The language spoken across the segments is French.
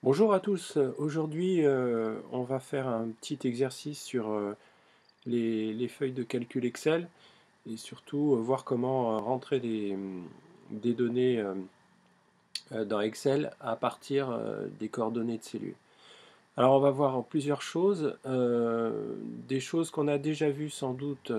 Bonjour à tous. Aujourd'hui, on va faire un petit exercice sur les feuilles de calcul Excel et surtout voir comment rentrer des données dans Excel à partir des coordonnées de cellules. Alors, on va voir plusieurs choses, des choses qu'on a déjà vues sans doute,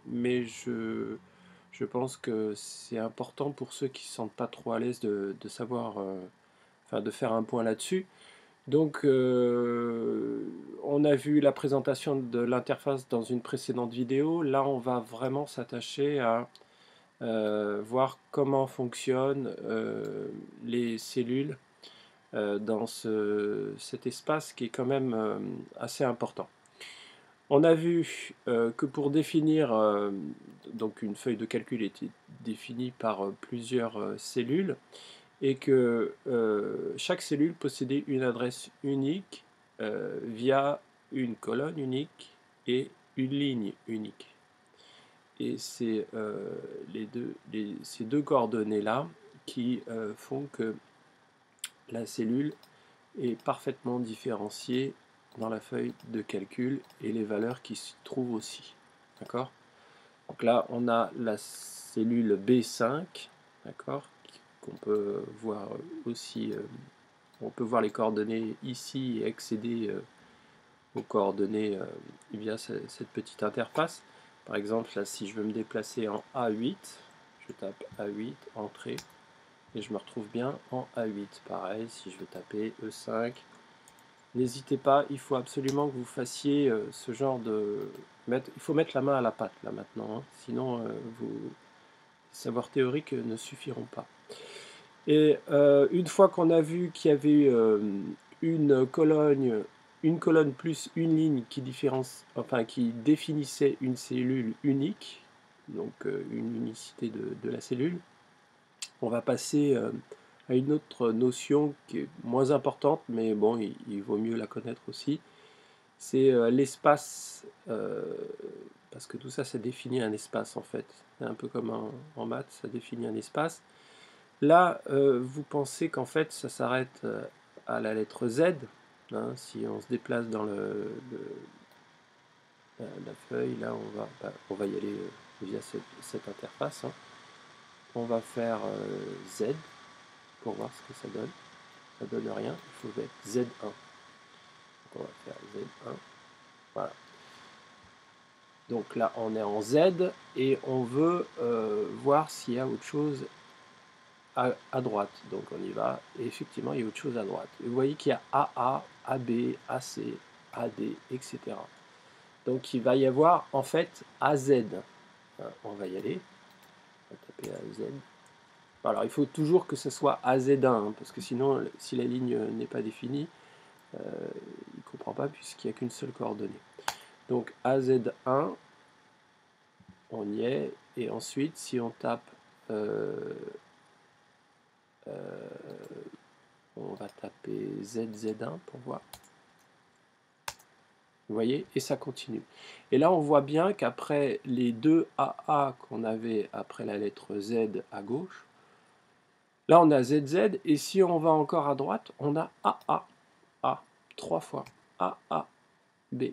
mais je pense que c'est important pour ceux qui ne se sentent pas trop à l'aise de savoir, enfin de faire un point là-dessus. Donc, on a vu la présentation de l'interface dans une précédente vidéo. Là, on va vraiment s'attacher à voir comment fonctionnent les cellules dans cet espace qui est quand même assez important. On a vu que pour définir, donc une feuille de calcul était définie par plusieurs cellules et que chaque cellule possédait une adresse unique via une colonne unique et une ligne unique. Et c'est ces deux coordonnées-là qui font que la cellule est parfaitement différenciée dans la feuille de calcul et les valeurs qui s'y trouvent aussi. D'accord? Donc là, on a la cellule B5, d'accord, qu'on peut voir aussi. On peut voir les coordonnées ici et accéder aux coordonnées via cette petite interface. Par exemple, là, si je veux me déplacer en A8, je tape A8, entrée, et je me retrouve bien en A8. Pareil, si je veux taper E5, n'hésitez pas, il faut absolument que vous fassiez ce genre de... il faut mettre la main à la pâte, là, maintenant, hein, sinon vos savoirs théoriques ne suffiront pas. Et une fois qu'on a vu qu'il y avait une colonne plus une ligne qui définissait une cellule unique, donc une unicité de la cellule, on va passer à une autre notion qui est moins importante, mais bon, il vaut mieux la connaître aussi. C'est l'espace, parce que tout ça, ça définit un espace en fait. C'est un peu comme en maths, ça définit un espace. Là, vous pensez qu'en fait, ça s'arrête à la lettre Z. Hein, si on se déplace dans la feuille, là, on va y aller via cette interface. Hein. On va faire Z pour voir ce que ça donne. Ça donne rien, il faut mettre Z1. Donc on va faire Z1. Voilà. Donc là, on est en Z et on veut voir s'il y a autre chose à droite. Donc on y va. Et effectivement, il y a autre chose à droite. Et vous voyez qu'il y a AA, AB, AC, AD, etc. Donc il va y avoir en fait AZ. On va y aller. On va taper AZ. Alors il faut toujours que ce soit AZ1, hein, parce que sinon, si la ligne n'est pas définie, il ne comprend pas puisqu'il n'y a qu'une seule coordonnée. Donc AZ1, on y est. Et ensuite, si on tape on va taper ZZ1 pour voir. Vous voyez, et ça continue. Et là, on voit bien qu'après les deux AA qu'on avait après la lettre Z à gauche, là, on a ZZ, et si on va encore à droite, on a AA, A, 3 fois, AA, B,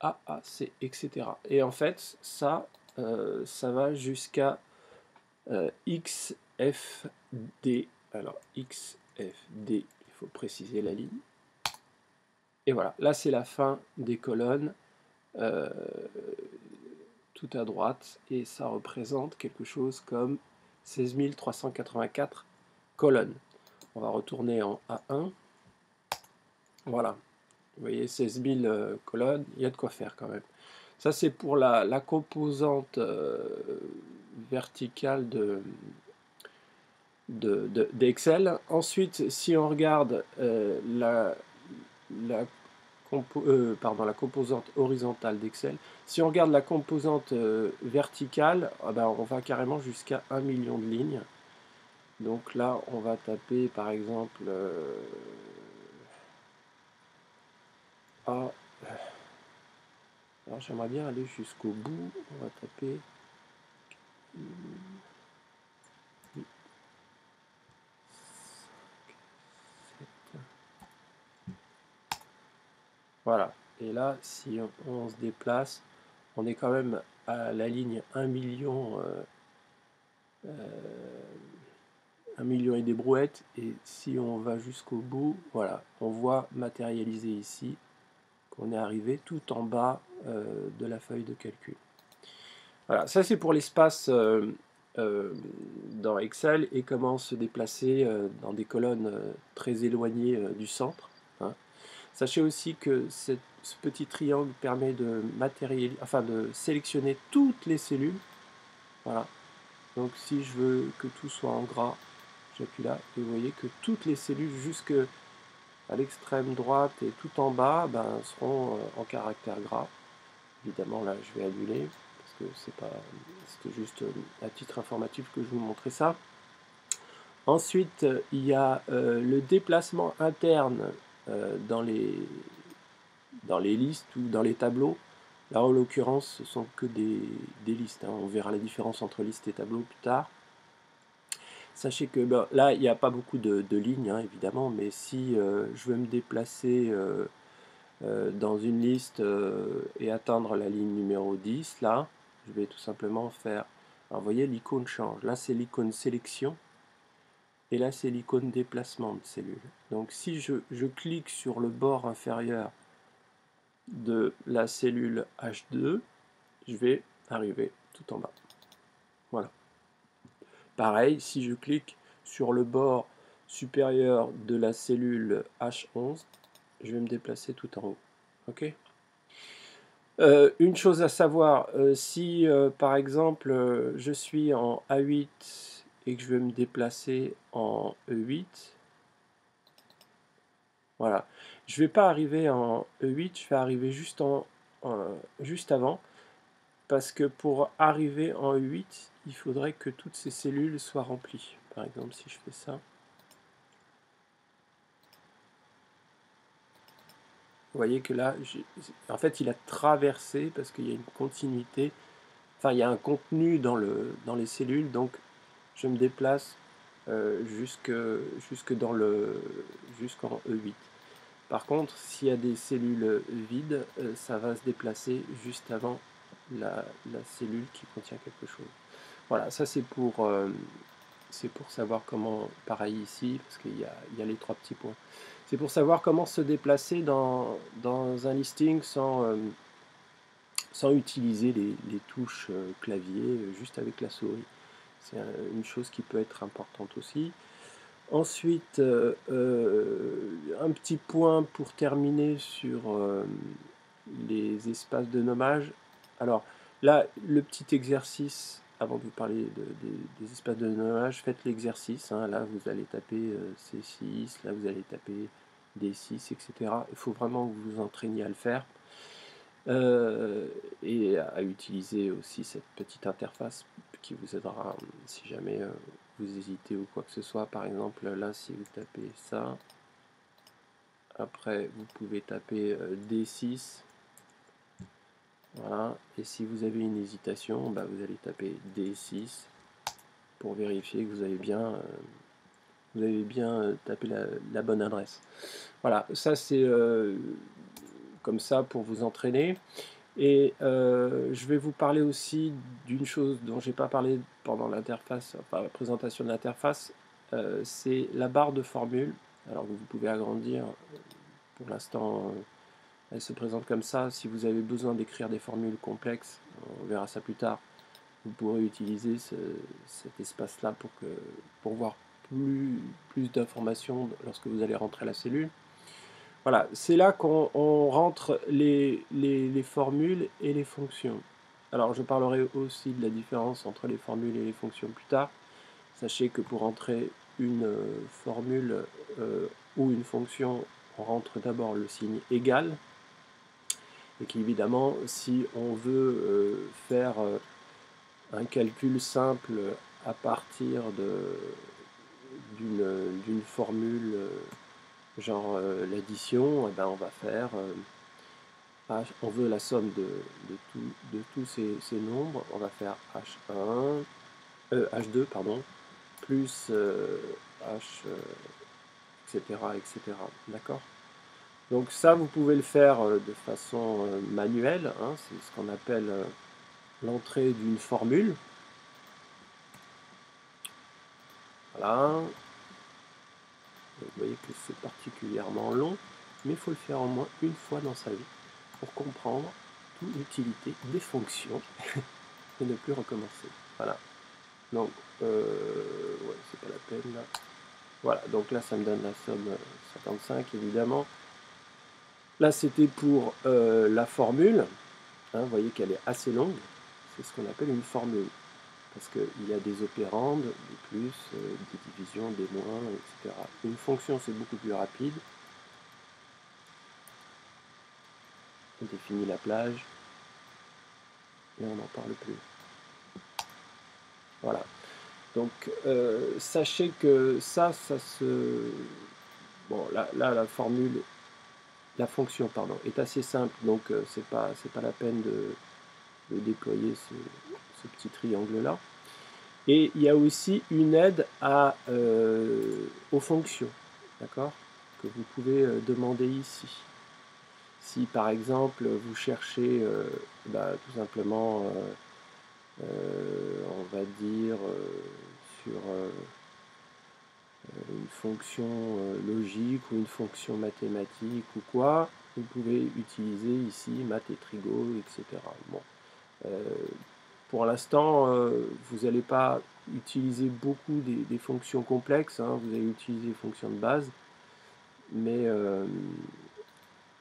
AAC, etc. Et en fait, ça va jusqu'à XFD. Alors, XFD, il faut préciser la ligne. Et voilà, là c'est la fin des colonnes euh, tout à droite et ça représente quelque chose comme 16 384 colonnes. On va retourner en A1. Voilà, vous voyez 16 000 colonnes, il y a de quoi faire quand même. Ça c'est pour la composante verticale d'Excel. Ensuite, si on regarde la la composante horizontale d'Excel. Si on regarde la composante verticale, on va carrément jusqu'à 1 million de lignes. Donc là, on va taper par exemple A. Alors j'aimerais bien aller jusqu'au bout. On va taper. Voilà. Et là, si on se déplace, on est quand même à la ligne 1 million, 1 million et des brouettes. Et si on va jusqu'au bout, voilà, on voit matérialiser ici qu'on est arrivé tout en bas de la feuille de calcul. Voilà, ça c'est pour l'espace dans Excel et comment se déplacer dans des colonnes très éloignées du centre. Hein. Sachez aussi que ce petit triangle permet de de sélectionner toutes les cellules. Voilà. Donc si je veux que tout soit en gras, j'appuie là et vous voyez que toutes les cellules jusque à l'extrême droite et tout en bas seront en caractère gras. Évidemment là je vais annuler parce que c'était juste à titre informatif que je vous montrais ça. Ensuite il y a le déplacement interne dans les listes ou dans les tableaux. Là, en l'occurrence, ce sont que des listes. Hein. On verra la différence entre liste et tableau plus tard. Sachez que là, il n'y a pas beaucoup de lignes, hein, évidemment, mais si je veux me déplacer dans une liste et atteindre la ligne numéro 10, là, je vais tout simplement faire... Alors, vous voyez, l'icône change. Là, c'est l'icône sélection. Et là, c'est l'icône déplacement de cellules. Donc, si je clique sur le bord inférieur de la cellule H2, je vais arriver tout en bas. Voilà. Pareil, si je clique sur le bord supérieur de la cellule H11, je vais me déplacer tout en haut. Ok. Une chose à savoir, si par exemple je suis en A8 et que je veux me déplacer en E8, voilà, je ne vais pas arriver en E8, je vais arriver juste avant. Parce que pour arriver en E8, il faudrait que toutes ces cellules soient remplies. Par exemple, si je fais ça. Vous voyez que là, en fait, il a traversé parce qu'il y a une continuité. Enfin, il y a un contenu dans les cellules. Donc, je me déplace jusqu'en E8. Par contre, s'il y a des cellules vides, ça va se déplacer juste avant la cellule qui contient quelque chose. Voilà, ça c'est pour savoir comment, pareil ici, parce qu'il y a les trois petits points. C'est pour savoir comment se déplacer dans un listing sans utiliser les touches clavier, juste avec la souris. C'est une chose qui peut être importante aussi. Ensuite, un petit point pour terminer sur les espaces de nommage. Alors là, le petit exercice, avant de vous parler des espaces de nommage, faites l'exercice. Hein. Là, vous allez taper C6, là, vous allez taper D6, etc. Il faut vraiment que vous vous entraîniez à le faire. Et à utiliser aussi cette petite interface qui vous aidera si jamais vous hésitez ou quoi que ce soit. Par exemple, là, si vous tapez ça, après, vous pouvez taper D6. Voilà. Et si vous avez une hésitation, vous allez taper D6 pour vérifier que vous avez bien, tapé la bonne adresse. Voilà, ça c'est comme ça pour vous entraîner. Et je vais vous parler aussi d'une chose dont j'ai pas parlé pendant l'interface, enfin la présentation de l'interface, c'est la barre de formule. Alors vous pouvez agrandir, pour l'instant elle se présente comme ça. Si vous avez besoin d'écrire des formules complexes, on verra ça plus tard, vous pourrez utiliser cet espace-là pour voir plus d'informations lorsque vous allez rentrer la cellule. Voilà, c'est là qu'on rentre les formules et les fonctions. Alors je parlerai aussi de la différence entre les formules et les fonctions plus tard. Sachez que pour entrer une formule ou une fonction, on rentre d'abord le signe égal. Et qu'évidemment, si on veut faire un calcul simple à partir d'une formule genre l'addition, on va faire on veut la somme de tous ces nombres, on va faire H1 H2 pardon, plus H etc. D'accord. Donc ça, vous pouvez le faire de façon manuelle, hein, c'est ce qu'on appelle l'entrée d'une formule. Voilà. Vous voyez que c'est particulièrement long, mais il faut le faire au moins une fois dans sa vie pour comprendre toute l'utilité des fonctions et ne plus recommencer. Voilà. Donc, ouais, c'est pas la peine là. Voilà, donc là ça me donne la somme 55 évidemment. Là c'était pour la formule. Hein, vous voyez qu'elle est assez longue. C'est ce qu'on appelle une formule. Parce qu'il y a des opérandes, des plus, des divisions, des moins, etc. Une fonction c'est beaucoup plus rapide. On définit la plage et on n'en parle plus. Voilà. Donc sachez que ça se... Bon, là la formule, la fonction, pardon, est assez simple, donc c'est pas la peine de déployer ce petit triangle-là. Et il y a aussi une aide aux fonctions, d'accord, que vous pouvez demander ici. Si par exemple vous cherchez tout simplement, on va dire, sur une fonction logique ou une fonction mathématique ou quoi, vous pouvez utiliser ici math et trigo, etc. Bon. Pour l'instant, vous n'allez pas utiliser beaucoup des fonctions complexes, hein, vous allez utiliser les fonctions de base, mais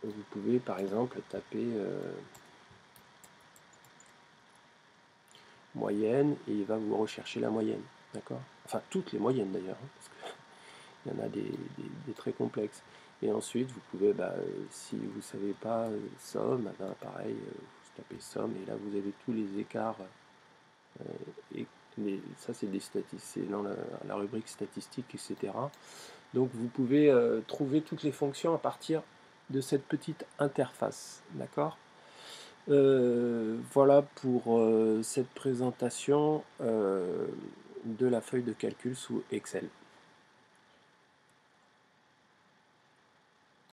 vous pouvez par exemple taper moyenne et il va vous rechercher la moyenne, d'accord? Enfin toutes les moyennes d'ailleurs, hein, parce qu'il y en a des très complexes. Et ensuite vous pouvez, si vous ne savez pas somme, pareil, vous tapez somme et là vous avez tous les écarts et ça c'est des statistiques, c'est dans la rubrique statistiques, etc. Donc vous pouvez trouver toutes les fonctions à partir de cette petite interface, d'accord? Voilà pour cette présentation de la feuille de calcul sous Excel.